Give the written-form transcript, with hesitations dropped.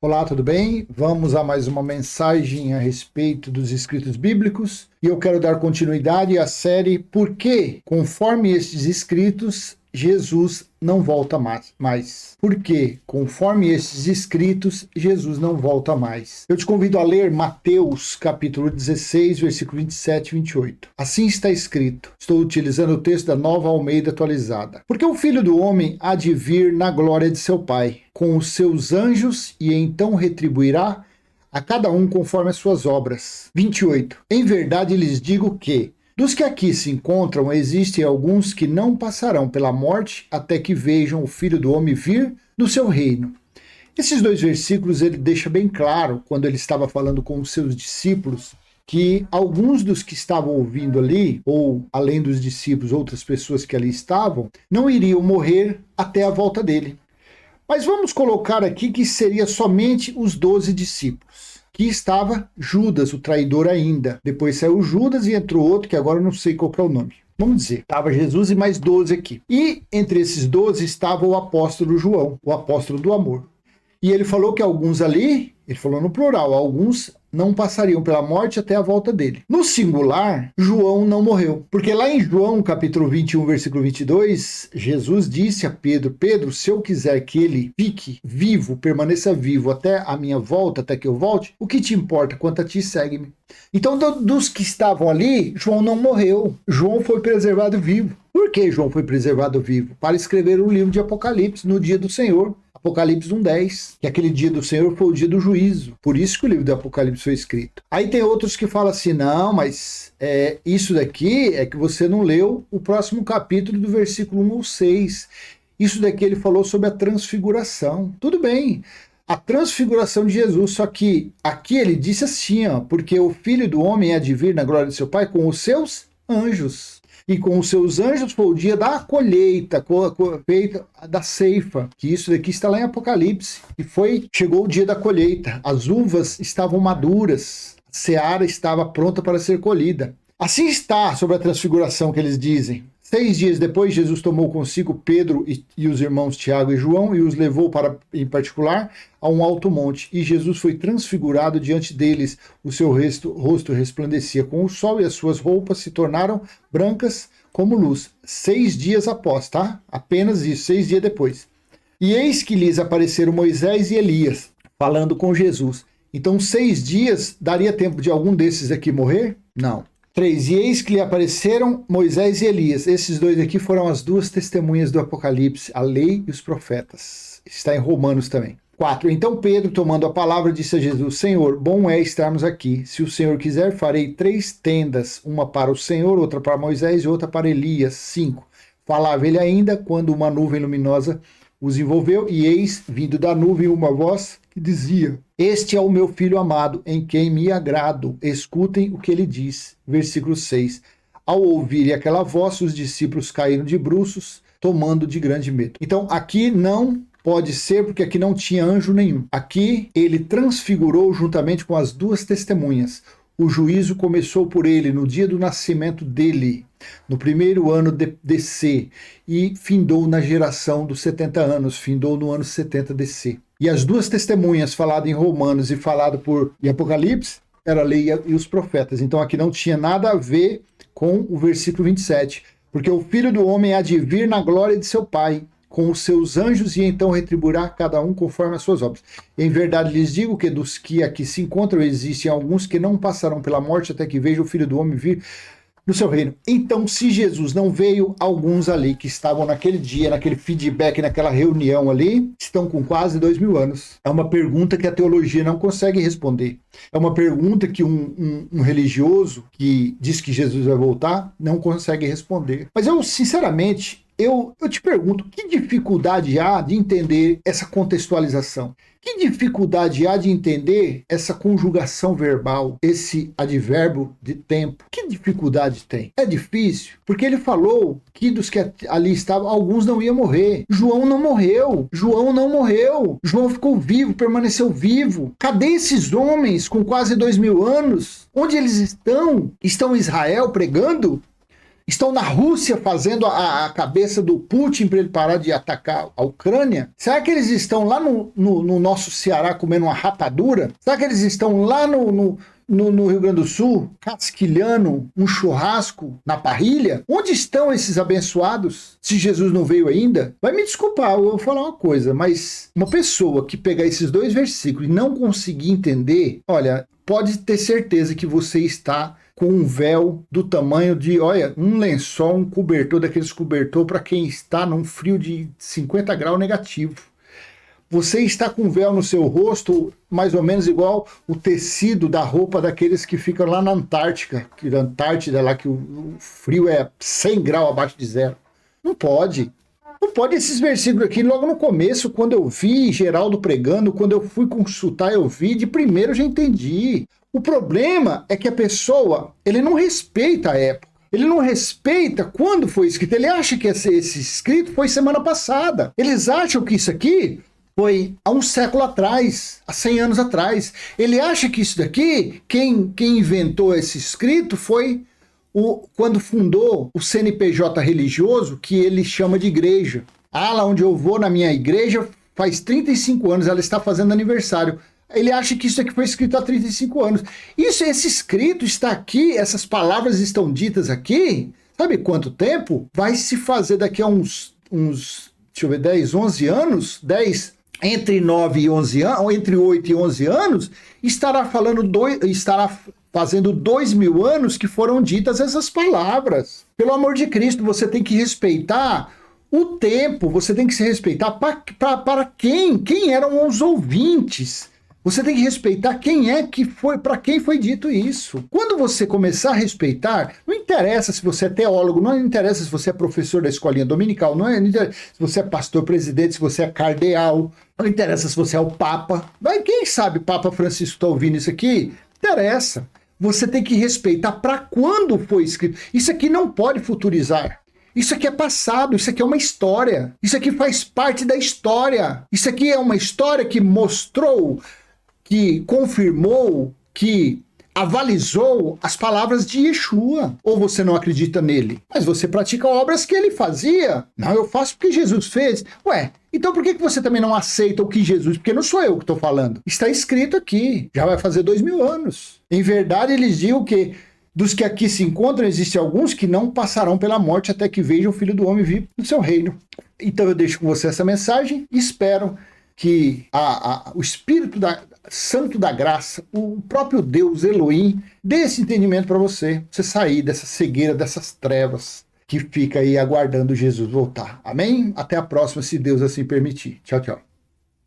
Olá, tudo bem? Vamos a mais uma mensagem a respeito dos escritos bíblicos e eu quero dar continuidade à série Por que, conforme estes escritos, Jesus não volta mais? Por que, conforme estes escritos, Jesus não volta mais? Eu te convido a ler Mateus capítulo 16, versículo 27 e 28. Assim está escrito, estou utilizando o texto da Nova Almeida atualizada. Porque o Filho do Homem há de vir na glória de seu Pai, com os seus anjos, e então retribuirá a cada um conforme as suas obras. 28. Em verdade lhes digo que, dos que aqui se encontram, existem alguns que não passarão pela morte até que vejam o Filho do Homem vir no seu reino. Esses dois versículos ele deixa bem claro, quando ele estava falando com os seus discípulos, que alguns dos que estavam ouvindo ali, ou além dos discípulos, outras pessoas que ali estavam, não iriam morrer até a volta dele. Mas vamos colocar aqui que seria somente os 12 discípulos. Que estava Judas, o traidor ainda. Depois saiu Judas e entrou outro, que agora eu não sei qual que é o nome. Vamos dizer, estava Jesus e mais 12 aqui. E entre esses 12 estava o apóstolo João, o apóstolo do amor. E ele falou que alguns ali, ele falou no plural, alguns não passariam pela morte até a volta dele. No singular, João não morreu. Porque lá em João, capítulo 21, versículo 22, Jesus disse a Pedro, Pedro, se eu quiser que ele fique vivo, permaneça vivo até a minha volta, até que eu volte, o que te importa? Quanto a ti, segue-me. Então, dos que estavam ali, João não morreu. João foi preservado vivo. Por que João foi preservado vivo? Para escrever o livro de Apocalipse no dia do Senhor. Apocalipse 1:10, que aquele dia do Senhor foi o dia do juízo. Por isso que o livro do Apocalipse foi escrito. Aí tem outros que falam assim, não, mas isso daqui é que você não leu o próximo capítulo do versículo 1 ao 6. Isso daqui ele falou sobre a transfiguração. Tudo bem, a transfiguração de Jesus, só que aqui ele disse assim, ó, porque o Filho do Homem há de vir na glória de seu Pai com os seus anjos. E com os seus anjos foi o dia da colheita, da ceifa, que isso daqui está lá em Apocalipse. E chegou o dia da colheita, as uvas estavam maduras, a seara estava pronta para ser colhida. Assim está sobre a transfiguração que eles dizem. 6 dias depois, Jesus tomou consigo Pedro e os irmãos Tiago e João e os levou em particular, a um alto monte. E Jesus foi transfigurado diante deles. O seu rosto resplandecia com o sol e as suas roupas se tornaram brancas como luz. 6 dias após, tá? Apenas isso, 6 dias depois. E eis que lhes apareceram Moisés e Elias, falando com Jesus. Então, 6 dias, daria tempo de algum desses aqui morrer? Não. 3. E eis que lhe apareceram Moisés e Elias. Esses dois aqui foram as duas testemunhas do Apocalipse, a lei e os profetas. Está em Romanos também. 4. Então Pedro, tomando a palavra, disse a Jesus, Senhor, bom é estarmos aqui. Se o Senhor quiser, farei 3 tendas, uma para o Senhor, outra para Moisés e outra para Elias. 5. Falava ele ainda, quando uma nuvem luminosa os envolveu, e eis, vindo da nuvem, uma voz que dizia, este é o meu filho amado, em quem me agrado. Escutem o que ele diz. Versículo 6. Ao ouvirem aquela voz, os discípulos caíram de bruços, tomando de grande medo. Então, aqui não pode ser, porque aqui não tinha anjo nenhum. Aqui, ele transfigurou juntamente com as duas testemunhas. O juízo começou por ele no dia do nascimento dele, no primeiro ano de DC, e findou na geração dos 70 anos, findou no ano 70 DC. E as duas testemunhas, falado em Romanos e falado em Apocalipse, era a lei e os profetas. Então aqui não tinha nada a ver com o versículo 27, porque o Filho do Homem há de vir na glória de seu Pai, com os seus anjos, e então retribuirá cada um conforme as suas obras. Em verdade lhes digo que dos que aqui se encontram, existem alguns que não passarão pela morte até que vejam o Filho do Homem vir no seu reino. Então, se Jesus não veio, alguns ali que estavam naquele dia, naquele feedback, naquela reunião ali, estão com quase 2000 anos. É uma pergunta que a teologia não consegue responder. É uma pergunta que um religioso que diz que Jesus vai voltar não consegue responder. Mas eu, sinceramente, eu te pergunto, que dificuldade há de entender essa contextualização? Que dificuldade há de entender essa conjugação verbal, esse advérbio de tempo? Que dificuldade tem? É difícil, porque ele falou que dos que ali estavam, alguns não iam morrer. João não morreu. João não morreu. João ficou vivo, permaneceu vivo. Cadê esses homens com quase 2000 anos? Onde eles estão? Estão em Israel pregando? Estão na Rússia fazendo a cabeça do Putin para ele parar de atacar a Ucrânia? Será que eles estão lá no nosso Ceará comendo uma rapadura? Será que eles estão lá no Rio Grande do Sul, casquilhando um churrasco na parrilha? Onde estão esses abençoados? Se Jesus não veio ainda? Vai me desculpar, eu vou falar uma coisa, mas uma pessoa que pegar esses 2 versículos e não conseguir entender, olha, pode ter certeza que você está com um véu do tamanho de, olha, um lençol, um cobertor, daqueles cobertor para quem está num frio de 50 graus negativo. Você está com um véu no seu rosto, mais ou menos igual o tecido da roupa daqueles que ficam lá na Antártica, que na Antártida lá que o frio é 100 graus abaixo de zero. Não pode. Não pode esses versículos aqui, logo no começo, quando eu vi Geraldo pregando, quando eu fui consultar, eu vi, de primeiro eu já entendi. O problema é que a pessoa, ele não respeita a época. Ele não respeita quando foi escrito. Ele acha que esse escrito foi semana passada. Eles acham que isso aqui foi há um século atrás, há 100 anos atrás. Ele acha que isso daqui, quem inventou esse escrito foi quando fundou o CNPJ religioso, que ele chama de igreja. Lá onde eu vou, na minha igreja, faz 35 anos, ela está fazendo aniversário. Ele acha que isso aqui foi escrito há 35 anos. Esse escrito está aqui, essas palavras estão ditas aqui, sabe quanto tempo? Vai se fazer daqui a uns deixa eu ver, 10, 11 anos, entre 9 e 11 anos, entre 8 e 11 anos, estará fazendo 2.000 anos que foram ditas essas palavras. Pelo amor de Cristo, você tem que respeitar o tempo, você tem que se respeitar para quem eram os ouvintes. Você tem que respeitar quem é que foi, para quem foi dito isso. Quando você começar a respeitar, não interessa se você é teólogo, não interessa se você é professor da escolinha dominical, não interessa se você é pastor presidente, se você é cardeal, não interessa se você é o Papa. Mas quem sabe Papa Francisco está ouvindo isso aqui? Interessa. Você tem que respeitar para quando foi escrito. Isso aqui não pode futurizar. Isso aqui é passado, isso aqui é uma história. Isso aqui faz parte da história. Isso aqui é uma história que mostrou, que confirmou, que avalizou as palavras de Yeshua. Ou você não acredita nele? Mas você pratica obras que ele fazia. Não, eu faço porque Jesus fez. Ué, então por que você também não aceita o que Jesus... Porque não sou eu que estou falando. Está escrito aqui. Já vai fazer 2.000 anos. Em verdade, eles dizem que dos que aqui se encontram, existem alguns que não passarão pela morte até que vejam o Filho do Homem vir no seu reino. Então eu deixo com você essa mensagem e espero que o Espírito Santo da Graça, o próprio Deus, Elohim, dê esse entendimento para você sair dessa cegueira, dessas trevas que fica aí aguardando Jesus voltar. Amém? Até a próxima, se Deus assim permitir. Tchau, tchau.